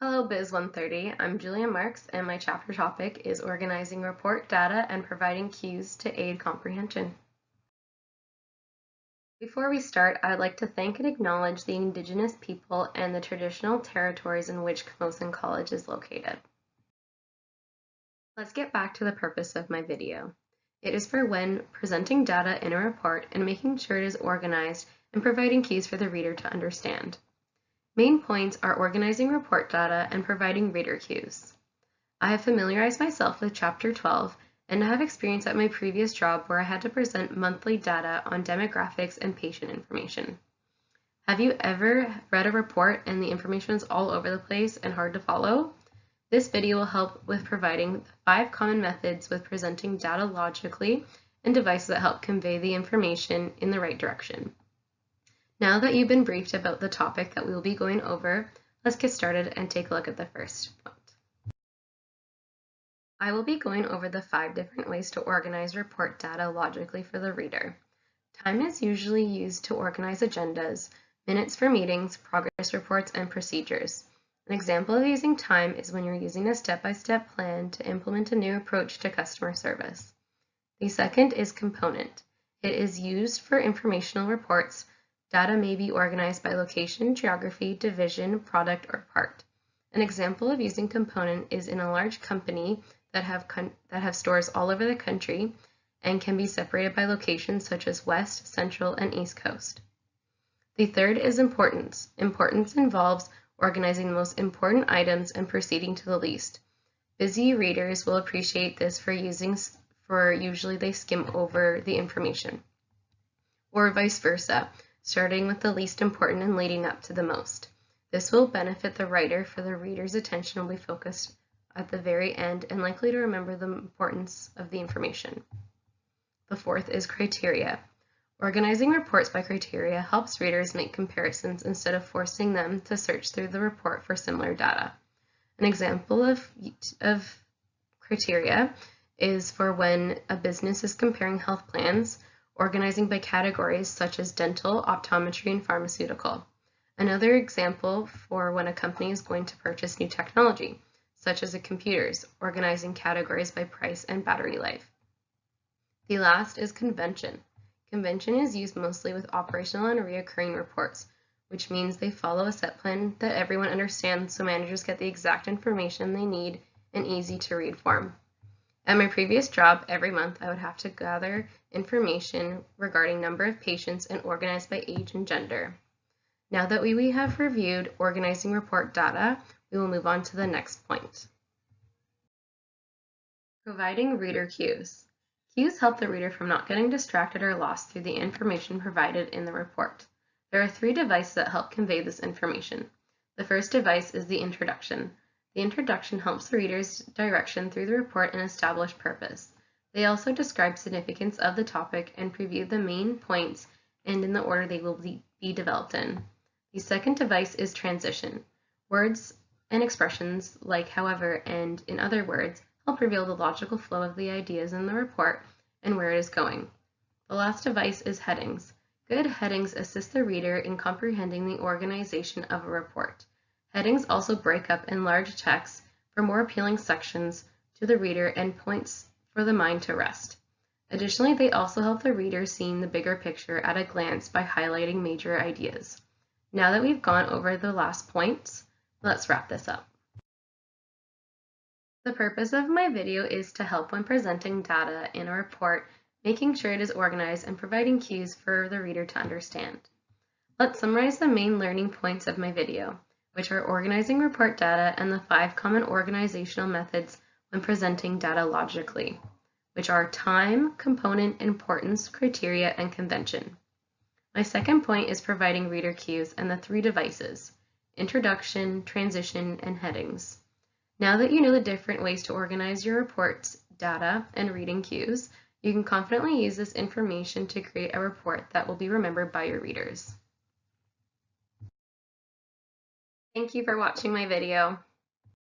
Hello Biz 130, I'm Julia Marks and my chapter topic is organizing report data and providing cues to aid comprehension. Before we start, I'd like to thank and acknowledge the Indigenous people and the traditional territories in which Camosun College is located. Let's get back to the purpose of my video. It is for when presenting data in a report and making sure it is organized and providing cues for the reader to understand. Main points are organizing report data and providing reader cues. I have familiarized myself with Chapter 12 and have experience at my previous job where I had to present monthly data on demographics and patient information. Have you ever read a report and the information is all over the place and hard to follow? This video will help with providing 5 common methods with presenting data logically and devices that help convey the information in the right direction. Now that you've been briefed about the topic that we will be going over, let's get started and take a look at the first point. I will be going over the 5 different ways to organize report data logically for the reader. Time is usually used to organize agendas, minutes for meetings, progress reports, and procedures. An example of using time is when you're using a step-by-step plan to implement a new approach to customer service. The second is component. It is used for informational reports. Data may be organized by location, geography, division, product, or part. An example of using component is in a large company that have stores all over the country and can be separated by locations such as West, Central, and East Coast. The third is importance. Importance involves organizing the most important items and proceeding to the least. Busy readers will appreciate this for usually they skim over the information. Or vice versa, starting with the least important and leading up to the most. This will benefit the writer, for the reader's attention will be focused at the very end and likely to remember the importance of the information. The fourth is criteria. Organizing reports by criteria helps readers make comparisons instead of forcing them to search through the report for similar data. An example of criteria is for when a business is comparing health plans, organizing by categories such as dental, optometry, and pharmaceutical. Another example for when a company is going to purchase new technology, such as computers, organizing categories by price and battery life. The last is convention. Convention is used mostly with operational and recurring reports, which means they follow a set plan that everyone understands so managers get the exact information they need in easy to read form. At my previous job, every month I would have to gather information regarding number of patients and organize by age and gender. Now that we have reviewed organizing report data, we will move on to the next point. Providing reader cues. Cues help the reader from not getting distracted or lost through the information provided in the report. There are 3 devices that help convey this information. The first device is the introduction. The introduction helps the reader's direction through the report and establish purpose. They also describe significance of the topic and preview the main points and in the order they will be developed in. The second device is transition. Words and expressions like however and in other words help reveal the logical flow of the ideas in the report and where it is going. The last device is headings. Good headings assist the reader in comprehending the organization of a report. Headings also break up enlarged text for more appealing sections to the reader and points for the mind to rest. Additionally, they also help the reader see the bigger picture at a glance by highlighting major ideas. Now that we've gone over the last points, let's wrap this up. The purpose of my video is to help when presenting data in a report, making sure it is organized and providing cues for the reader to understand. Let's summarize the main learning points of my video, which are organizing report data and the 5 common organizational methods when presenting data logically, which are time, component, importance, criteria, and convention. My second point is providing reader cues and the 3 devices, introduction, transition, and headings. Now that you know the different ways to organize your reports, data, and reading cues, you can confidently use this information to create a report that will be remembered by your readers. Thank you for watching my video.